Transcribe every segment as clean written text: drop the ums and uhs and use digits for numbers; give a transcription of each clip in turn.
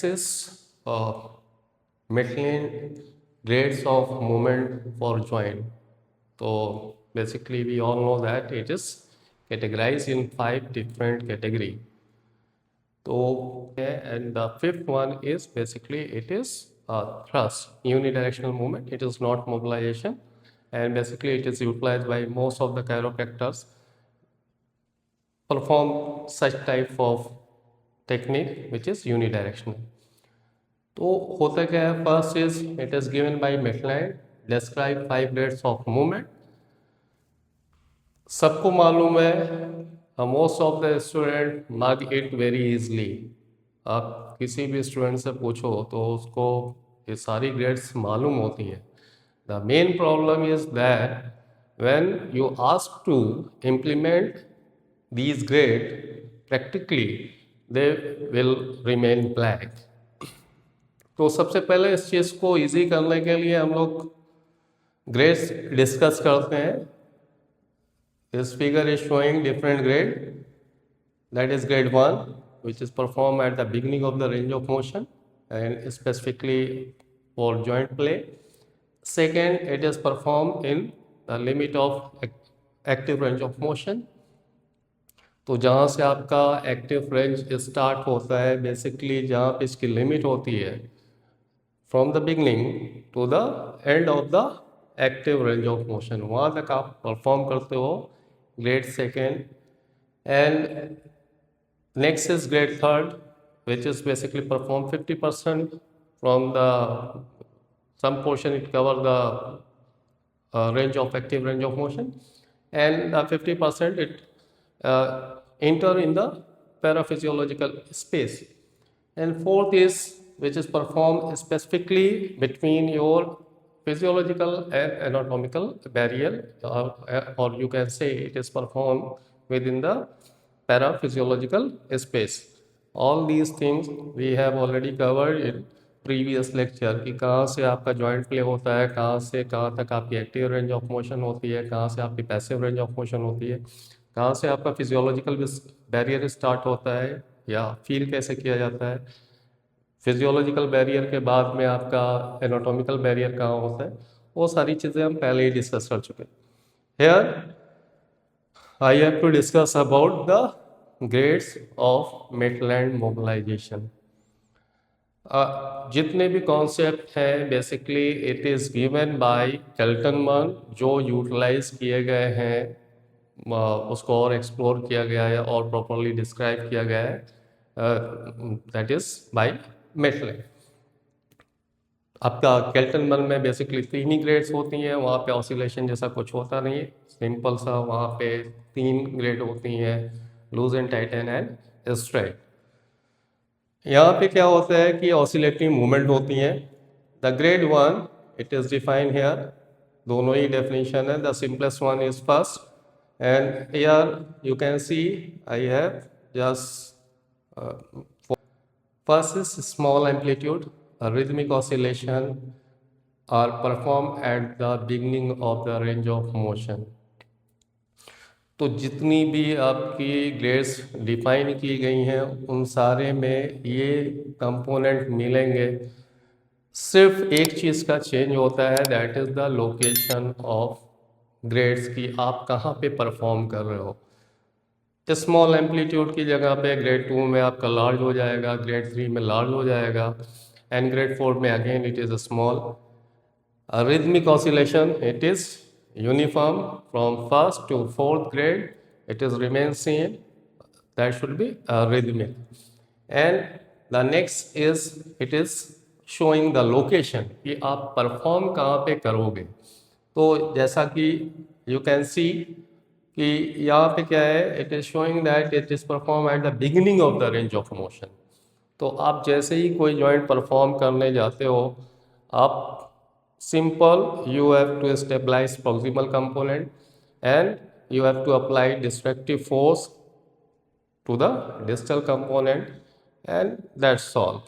next is Michelin grades of movement for joint. So basically we all know that it is categorized in 5 different category. So and the fifth one is basically it is thrust, unidirectional movement. It is not mobilization, and basically it is utilized by most of the chiropractors perform such type of technique which is unidirectional. तो होता क्या है, first is it is given by Maitland, describe 5 grades of movement. सबको मालूम है, most of the student mark it very easily. आप किसी भी स्टूडेंट से पूछो तो उसको ये सारी ग्रेड्स मालूम होती हैं. The main problem is that when you ask to implement these grade practically they will remain blank. तो सबसे पहले इस चीज़ को इजी करने के लिए हम लोग ग्रेड्स डिस्कस करते हैं. This figure is showing different grade. That is grade 1 which is performed at the beginning of the range of motion and specifically for joint play. Second, it is performed in the limit of active range of motion. तो जहाँ से आपका active range start होता है, basically जहाँ पे इसकी limit होती है, from the beginning to the end of the active range of motion, वहाँ तक आप परफॉर्म करते हो grade second. And next is grade third which is basically perform 50% from the some portion it cover the range of active range of motion, and 50% it enter in the paraphysiological space. And fourth is which is performed specifically between your physiological and anatomical barrier, or you can say it is performed within the paraphysiological space. All these things we have already covered in previous lecture कि कहाँ से आपका joint play होता है, कहाँ से कहाँ तक आपकी एक्टिव रेंज ऑफ मोशन होती है, कहाँ से आपकी पैसिव रेंज ऑफ मोशन होती है, कहाँ से आपका फिजियोलॉजिकल बैरियर स्टार्ट होता है या फील कैसे किया जाता है, फिजियोलॉजिकल बैरियर के बाद में आपका एनाटॉमिकल बैरियर कहाँ होता है, वो सारी चीज़ें हम पहले ही डिस्कस कर चुके हैं. Here I have to discuss about the grades of Maitland mobilisation. जितने भी कॉन्सेप्ट हैं basically it is given by Keltonman, जो यूटिलाइज किए गए हैं, उसको और एक्सप्लोर किया गया है और प्रॉपरली डिस्क्राइब किया गया है, दैट इज़ बाय मेटलैंड. आपका केल्टनमैन में बेसिकली 3 ही ग्रेड्स होती हैं, वहाँ पे ऑसिलेशन जैसा कुछ होता नहीं है, सिंपल सा वहाँ पे 3 ग्रेड होती हैं, loose and tighten and straight. यहाँ पे क्या होता है कि ऑसिलेटरी मूवमेंट होती हैं. The grade 1 it is define here, दोनों ही डेफिनेशन है. The simplest one is first, and here you can see I have just first is small amplitude, rhythmic oscillation are performed at the beginning of the range of motion. तो जितनी भी आपकी grades define की गई हैं उन सारे में ये कंपोनेंट मिलेंगे. सिर्फ एक चीज़ का चेंज होता है, that is the location of grades की आप कहाँ पे परफॉर्म कर रहे हो. स्मॉल एम्पलीट्यूड की जगह पे ग्रेड 2 में आपका लार्ज हो जाएगा, ग्रेड 3 में लार्ज हो जाएगा, एंड ग्रेड 4 में again it is small. Rhythmic oscillation it is uniform from first to fourth grade, it is remain same, that should be rhythmic. And the next is it is showing the location कि आप perform कहाँ पे करोगे. तो जैसा कि you can see कि यहाँ पे क्या है, it is showing that it is performed at the beginning of the range of motion. तो आप जैसे ही कोई जॉइंट परफॉर्म करने जाते हो, आप simple you have to stabilize proximal component and you have to apply destructive force to the distal component, and that's all.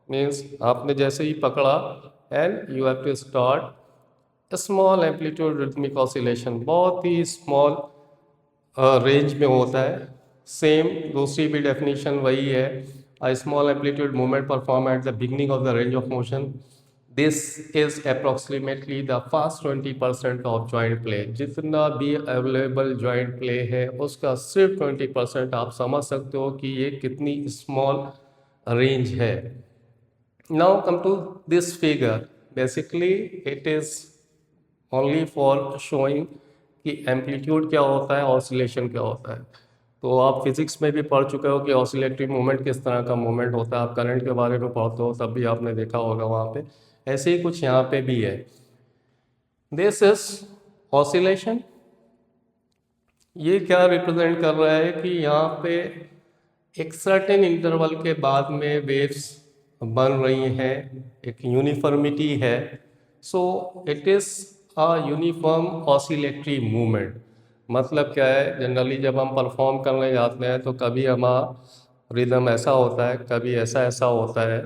Means आपने जैसे ही पकड़ा and you have to start a small amplitude rhythmic oscillation, बहुत ही small range में होता है. Same दूसरी भी definition वही है, a small amplitude movement performed at the beginning of the range of motion. This is approximately the first 20% of joint play. जितना भी अवेलेबल joint play है उसका सिर्फ 20% आप समझ सकते हो कि ये कितनी small range है. Now come to this figure. Basically it is only for showing कि एम्पलीट्यूड क्या होता है, ऑसिलेशन क्या होता है. तो आप फिजिक्स में भी पढ़ चुके हो कि ऑसिलेटरी मूवमेंट किस तरह का मूवमेंट होता है. आप करंट के बारे में पढ़ते हो तब भी आपने देखा होगा वहाँ पे. ऐसे ही कुछ यहाँ पे भी है. This is oscillation. ये क्या रिप्रेजेंट कर रहा है कि यहाँ पे एक सर्टेन इंटरवल के बाद में वेव्स बन रही हैं, एक यूनिफॉर्मिटी है. So it is a uniform oscillatory movement. मतलब क्या है, जनरली जब हम परफॉर्म करने जाते हैं तो कभी हमारा रिदम ऐसा होता है, कभी ऐसा ऐसा होता है,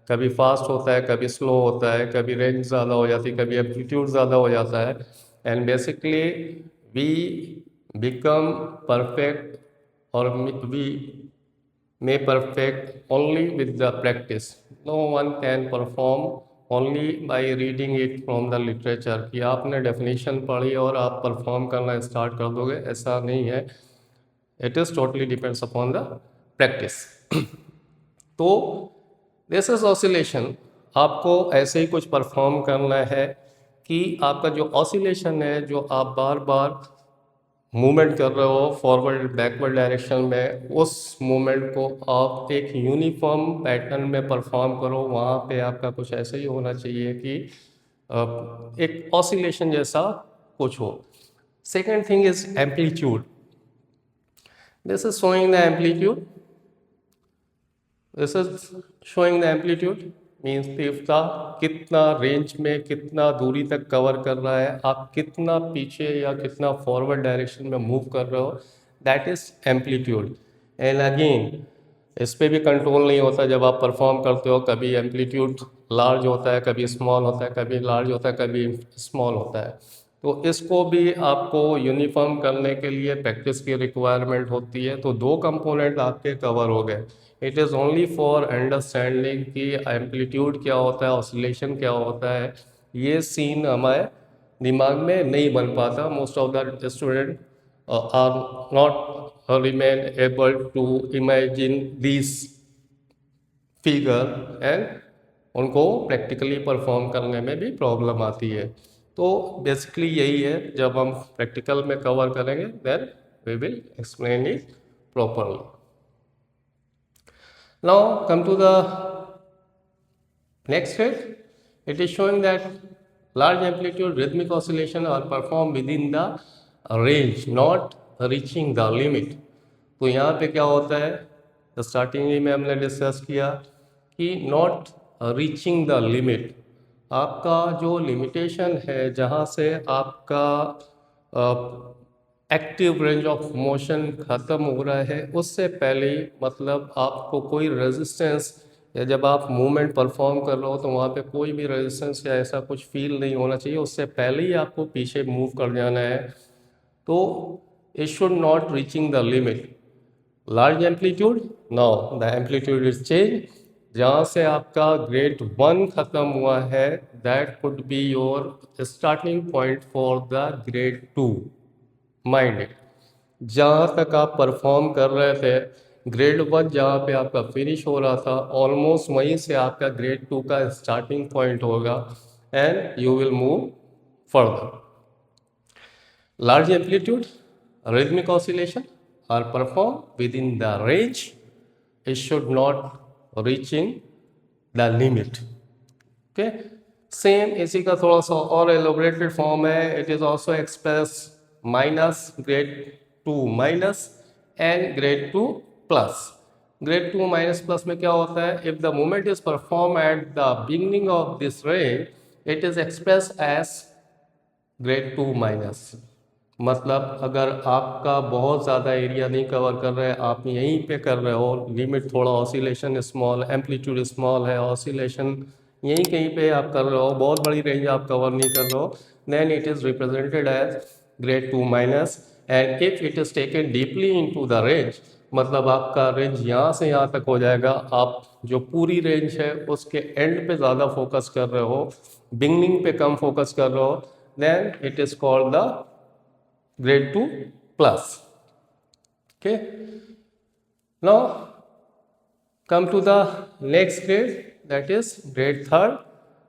कभी फास्ट होता है, कभी स्लो होता है, कभी रेंज ज़्यादा हो जाती है, कभी एम्पलीट्यूड ज़्यादा हो जाता है. And basically we become perfect और we may perfect only with the practice. No one can perform only by reading it from the literature. कि आपने definition पढ़ी और आप perform करना start कर दोगे, ऐसा नहीं है. It is totally depends upon the practice. तो this is oscillation. आपको ऐसे ही कुछ perform करना है कि आपका जो oscillation है, जो आप बार बार मूवमेंट कर रहे हो फॉरवर्ड बैकवर्ड डायरेक्शन में, उस मूवमेंट को आप एक यूनिफॉर्म पैटर्न में परफॉर्म करो. वहाँ पे आपका कुछ ऐसे ही होना चाहिए कि एक ऑसिलेशन जैसा कुछ हो. Second thing is amplitude. This is showing the amplitude. This is showing the amplitude means तीव्रता कितना रेंज में कितना दूरी तक कवर कर रहा है, आप कितना पीछे या कितना फॉरवर्ड डायरेक्शन में मूव कर रहे हो, that is amplitude. And again इस पर भी कंट्रोल नहीं होता जब आप परफॉर्म करते हो. कभी एम्पलीट्यूड लार्ज होता है, कभी स्मॉल होता है, कभी लार्ज होता है, कभी स्मॉल होता है. तो इसको भी आपको यूनिफॉर्म करने के लिए प्रैक्टिस की रिक्वायरमेंट होती है. तो दो कंपोनेंट आपके कवर हो गए. It is only for understanding कि एम्पलीट्यूड क्या होता है, ऑसिलेशन क्या होता है. ये सीन हमारे दिमाग में नहीं बन पाता. Most of the student are not remain able to imagine this figure and उनको प्रैक्टिकली परफॉर्म करने में भी प्रॉब्लम आती है. तो बेसिकली यही है, जब हम प्रैक्टिकल में कवर करेंगे then we will explain it properly. Now come to the next slide. It is showing that large amplitude rhythmic oscillation are performed within the range, not reaching the limit. तो यहाँ पे क्या होता है, starting में हमने discuss किया कि नॉट रीचिंग द लिमिट. आपका जो लिमिटेशन है जहाँ से आपका एक्टिव रेंज ऑफ मोशन ख़त्म हो रहा है, उससे पहले मतलब आपको कोई रेजिस्टेंस, या जब आप मूवमेंट परफॉर्म कर रहे हो तो वहाँ पे कोई भी रेजिस्टेंस या ऐसा कुछ फील नहीं होना चाहिए. उससे पहले ही आपको पीछे मूव कर जाना है. तो it should not reaching the limit. Large amplitude, now the amplitude is change. जहाँ से आपका ग्रेड 1 ख़त्म हुआ है, that could be your starting point for the grade 2. Mind it. जहाँ तक आप परफॉर्म कर रहे थे, ग्रेड 1 जहाँ पे आपका फिनिश हो रहा था, ऑलमोस्ट वहीं से आपका ग्रेड 2 का स्टार्टिंग पॉइंट होगा and you will move further. Large amplitude rhythmic oscillation are performed within the range. It should not reaching the limit. Okay, same इसी का थोड़ा सा और एलोबरेटेड फॉर्म है. It is also express minus grade 2 minus and grade 2 plus. Grade 2 minus plus में क्या होता है, if the movement is perform at the beginning of this range, it is express as grade 2 minus. मतलब अगर आपका बहुत ज़्यादा एरिया नहीं कवर कर रहे, आप यहीं पे कर रहे हो, लिमिट थोड़ा ऑसिलेशन स्मॉल, एम्पलीट्यूड स्मॉल है, ऑसिलेशन यहीं कहीं पे आप कर रहे हो, बहुत बड़ी रेंज आप कवर नहीं कर रहे हो, then it is represented as grade 2 minus. And if it is taken deeply into the range, मतलब आपका रेंज यहाँ से यहाँ तक हो जाएगा, आप जो पूरी रेंज है उसके एंड पे ज़्यादा फोकस कर रहे हो, बिगनिंग पे कम फोकस कर रहे हो, then it is called the grade 2 plus. Okay, now come to the next grade, that is grade 3rd.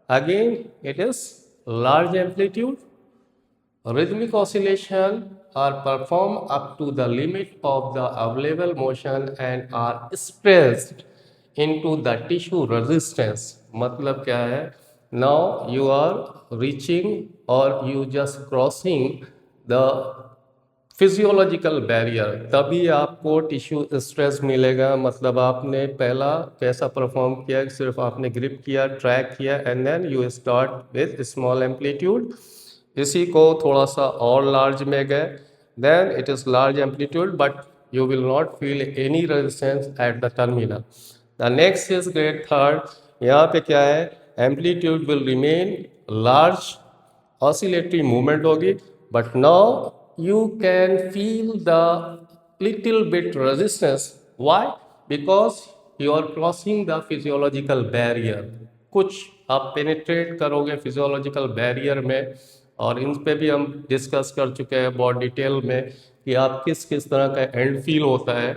Again it is large amplitude. Rhythmic oscillation are performed up to the limit of the available motion and are expressed into the tissue resistance. मतलब क्या है, now you are reaching or you just crossing the physiological barrier, तभी आपको tissue stress मिलेगा। मतलब आपने पहला कैसा परफॉर्म किया, सिर्फ आपने ग्रिप किया, ट्रैक किया, and then you start with small amplitude, इसी को थोड़ा सा और लार्ज में गए, then it is large amplitude but you will not feel any resistance at the terminal. The next is grade 3rd. यहाँ पे क्या है, amplitude will remain large, oscillatory movement होगी, but now you can feel the little bit resistance. Why? Because you are crossing the physiological barrier. कुछ आप penetrate करोगे physiological barrier में, और इन पे भी हम डिस्कस कर चुके हैं बहुत डिटेल में कि आप किस किस तरह का एंड फील होता है,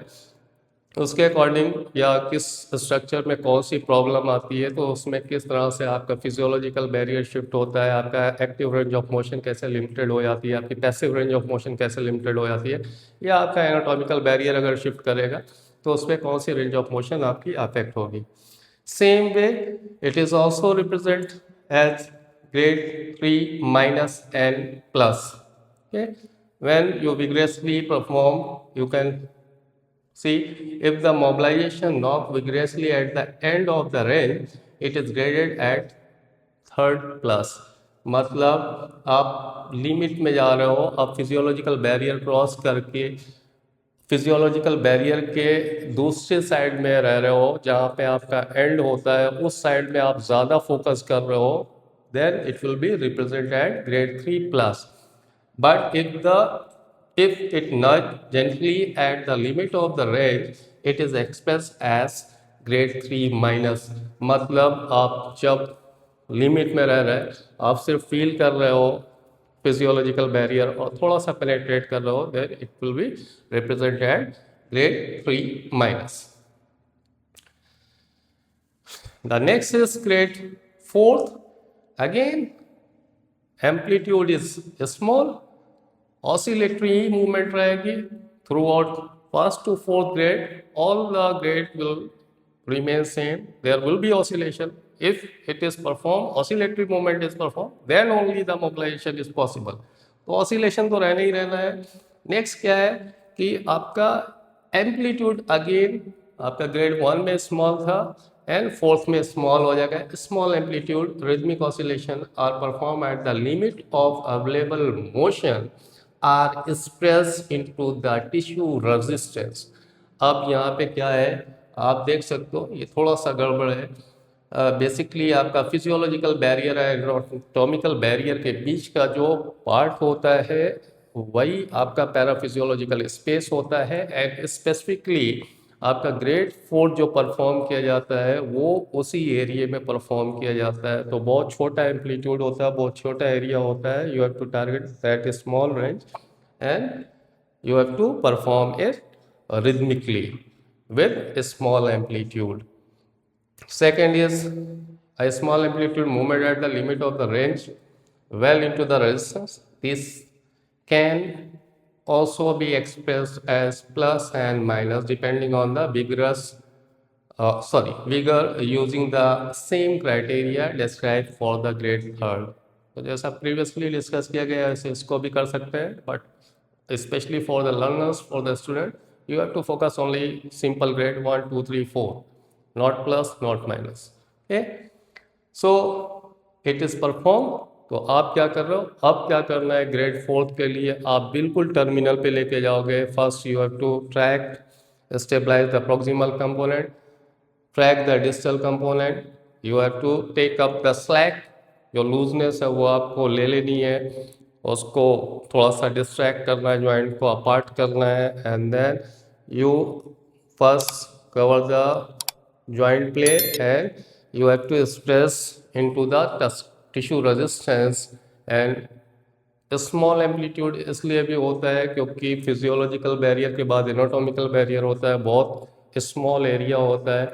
उसके अकॉर्डिंग या किस स्ट्रक्चर में कौन सी प्रॉब्लम आती है, तो उसमें किस तरह से आपका फिजियोलॉजिकल बैरियर शिफ्ट होता है, आपका एक्टिव रेंज ऑफ मोशन कैसे लिमिटेड हो जाती है, आपकी पैसिव रेंज ऑफ मोशन कैसे लिमिटेड हो जाती है, या आपका एनाटॉमिकल बैरियर अगर शिफ्ट करेगा तो उसमें कौन सी रेंज ऑफ मोशन आपकी अफेक्ट होगी। Same way it is also represent as grade 3 minus and plus. Okay, when you vigorously perform, you can see if the mobilization knock vigorously at the end of the range, it is graded at 3rd plus. मतलब आप limit में जा रहे हो, आप physiological barrier cross करके physiological barrier के दूसरे साइड में रह रहे हो, जहाँ पे आपका एंड होता है, उस साइड में आप ज़्यादा फोकस कर रहे हो, then it will be represented at grade 3 plus. But if it nudge gently at the limit of the range, it is expressed as grade 3 minus. मतलब आप जब लिमिट में रह रहे, आप सिर्फ फील कर रहे हो फिजियोलॉजिकल बैरियर और थोड़ा सा पेनेट्रेट कर रहे हो, then it will be represented at grade 3 minus. The next is grade 4th. Again, amplitude is small, oscillatory movement रहेगी throughout 1st to 4th grade. All the grade will remain same. There will be oscillation. If it is performed, oscillatory movement is performed, then only the mobilization is possible. तो oscillation तो रहना ही रहना है। Next क्या है कि आपका amplitude again आपका grade 1 में small था एंड 4th में स्मॉल हो जाएगा। Small amplitude rhythmic oscillation are perform at the limit of available motion are express into the tissue resistance. अब यहाँ पे क्या है, आप देख सकते हो ये थोड़ा सा गड़बड़ है। बेसिकली आपका फिजियोलॉजिकल बैरियर है, एनाटॉमिकल बैरियर के बीच का जो पार्ट होता है वही आपका पैराफिजियोलॉजिकल स्पेस होता है, एंड स्पेसिफिकली आपका ग्रेड 4 जो परफॉर्म किया जाता है वो उसी एरिया में परफॉर्म किया जाता है। तो बहुत छोटा एम्पलीट्यूड होता है, बहुत छोटा एरिया होता है, you have to target that small range and you have to perform it rhythmically with a small amplitude. Second is a small amplitude movement at the limit of the range well into the resistance. This can also be expressed as plus and minus depending on the vigor using the same criteria described for the grade 3rd. तो जैसा previously discuss किया गया है ऐसे इसको भी कर सकते हैं, but especially for the learners, for the student, you have to focus only simple grade 1 2 3 4, not plus not minus. Okay, so it is performed. तो आप क्या कर रहे हो, अब क्या करना है ग्रेड 4th के लिए, आप बिल्कुल टर्मिनल पे लेके जाओगे। First you have to track stabilize the proximal component, track the distal component, you have to take up the slack, जो लूजनेस है वो आपको ले लेनी है, उसको थोड़ा सा डिस्ट्रैक्ट करना है, जॉइंट को अपार्ट करना है, and then you first cover the joint plane and you have to stress into the tissue resistance and small amplitude इसलिए भी होता है क्योंकि फिजियोलॉजिकल बैरियर के बाद एनाटॉमिकल बैरियर होता है, बहुत स्मॉल एरिया होता है,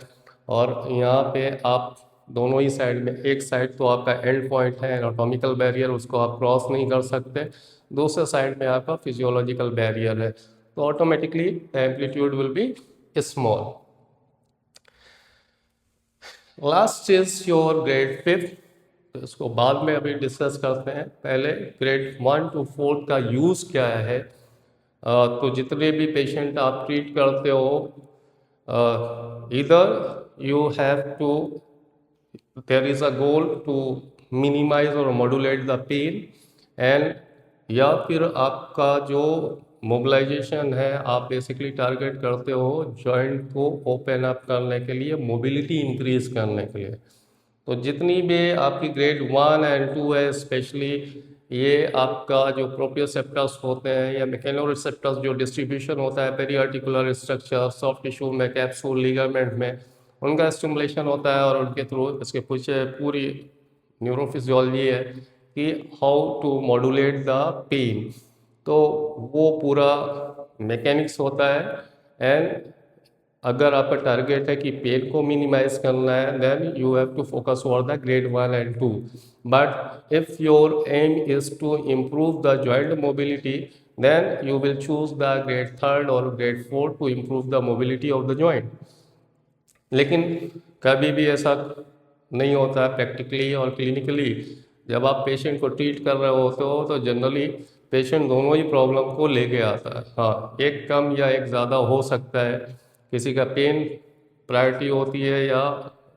और यहाँ पे आप दोनों ही साइड में, एक साइड तो आपका एंड पॉइंट है एनाटॉमिकल बैरियर, उसको आप क्रॉस नहीं कर सकते, दूसरे साइड में आपका फिजियोलॉजिकल बैरियर है, तो automatically amplitude will be small. Last is your grade 5, तो इसको बाद में अभी डिस्कस करते हैं, पहले ग्रेड 1 to 4 का यूज़ क्या है। तो जितने भी पेशेंट आप ट्रीट करते हो, इधर you have to, there is a goal to minimize और मॉड्यूलेट द पेन, एंड या फिर आपका जो मोबिलाइजेशन है, आप बेसिकली टारगेट करते हो जॉइंट को ओपन अप करने के लिए, मोबिलिटी इंक्रीज करने के लिए। तो जितनी भी आपकी ग्रेड 1 एंड 2 है, स्पेशली ये आपका जो प्रोप्रियोसेप्टर्स होते हैं या मैकेनोरिसेप्टर्स जो डिस्ट्रीब्यूशन होता है periarticular structure, soft tissue में, कैप्सूल, लिगामेंट में, उनका स्टिमुलेशन होता है, और उनके थ्रू इसके पीछे पूरी न्यूरोफिजियोलॉजी है कि how to modulate the pain, तो वो पूरा मैकेनिक्स होता है। एंड अगर आपका टारगेट है कि पेन को मिनिमाइज करना है, then you have to focus over the grade 1 and 2, but if your aim is to improve the joint mobility, then you will choose the grade 3 और grade 4 to improve the mobility of the joint. लेकिन कभी भी ऐसा नहीं होता है practically और clinically, जब आप पेशेंट को ट्रीट कर रहे होते हो तो जनरली पेशेंट दोनों ही प्रॉब्लम को लेके आता है। हाँ, एक कम या एक ज़्यादा हो सकता है, किसी का पेन प्रायोरिटी होती है या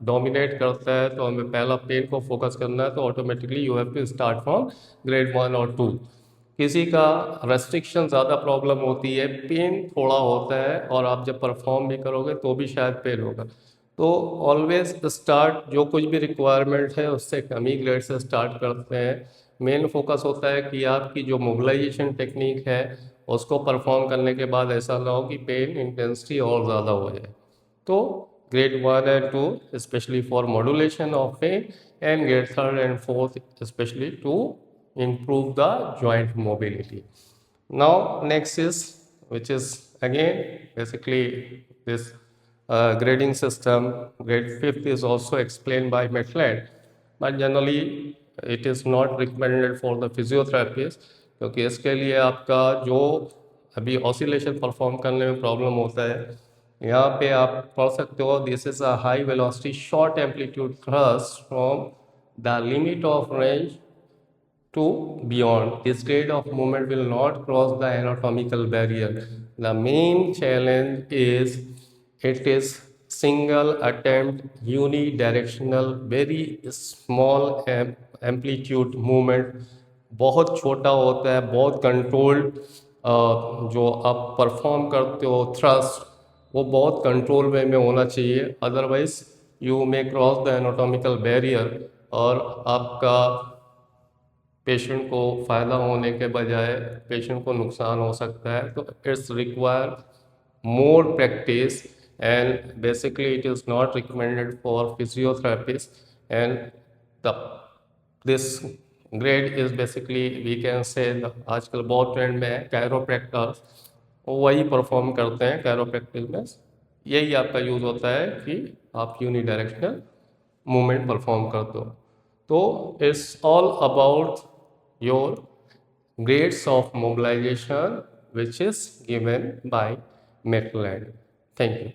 डोमिनेट करता है, तो हमें पहला पेन को फोकस करना है, तो automatically you have to start from grade 1 और 2। किसी का रेस्ट्रिक्शन ज़्यादा प्रॉब्लम होती है, पेन थोड़ा होता है, और आप जब परफॉर्म भी करोगे तो भी शायद पेन होगा, तो ऑलवेज स्टार्ट जो कुछ भी रिक्वायरमेंट है उससे कम ही ग्रेड से स्टार्ट करते हैं। मेन फोकस होता है कि आपकी जो मोबिलाइजेशन टेक्निक है उसको परफॉर्म करने के बाद ऐसा ना हो कि पेन इंटेंसिटी और ज़्यादा हो जाए। तो grade 1 and 2 specially for modulation of pain, and grade 3rd and 4th specially to improve the joint mobility. Now next is, which is again basically this grading system. Grade 5th is also explained by Maitland, but generally it is not recommended for the physiotherapist, क्योंकि इसके लिए आपका जो अभी oscillation perform करने में problem होता है, यहाँ पे आप पढ़ सकते हो, this is a high velocity short amplitude thrust from the limit of range to beyond. This rate of movement will not cross the anatomical barrier. The main challenge is it is single attempt, unidirectional, very small amplitude movement, बहुत छोटा होता है, बहुत controlled, जो आप perform करते हो thrust वो बहुत कंट्रोल वे में होना चाहिए, otherwise you may cross the anatomical barrier और आपका पेशेंट को फ़ायदा होने के बजाय पेशेंट को नुकसान हो सकता है। तो it's require more practice, and basically it is not recommended for physiotherapist, and the this grade is basically we can say आजकल बहुत ट्रेंड में है कैरोप्रैक्टर्स, वही परफॉर्म करते हैं कैरोप्रैक्टिस में। यही आपका यूज़ होता है कि आप यूनिडायरेक्शनल मूवमेंट परफॉर्म करते हो। तो it's all about your grades of mobilization which is given by Maitland. Thank you.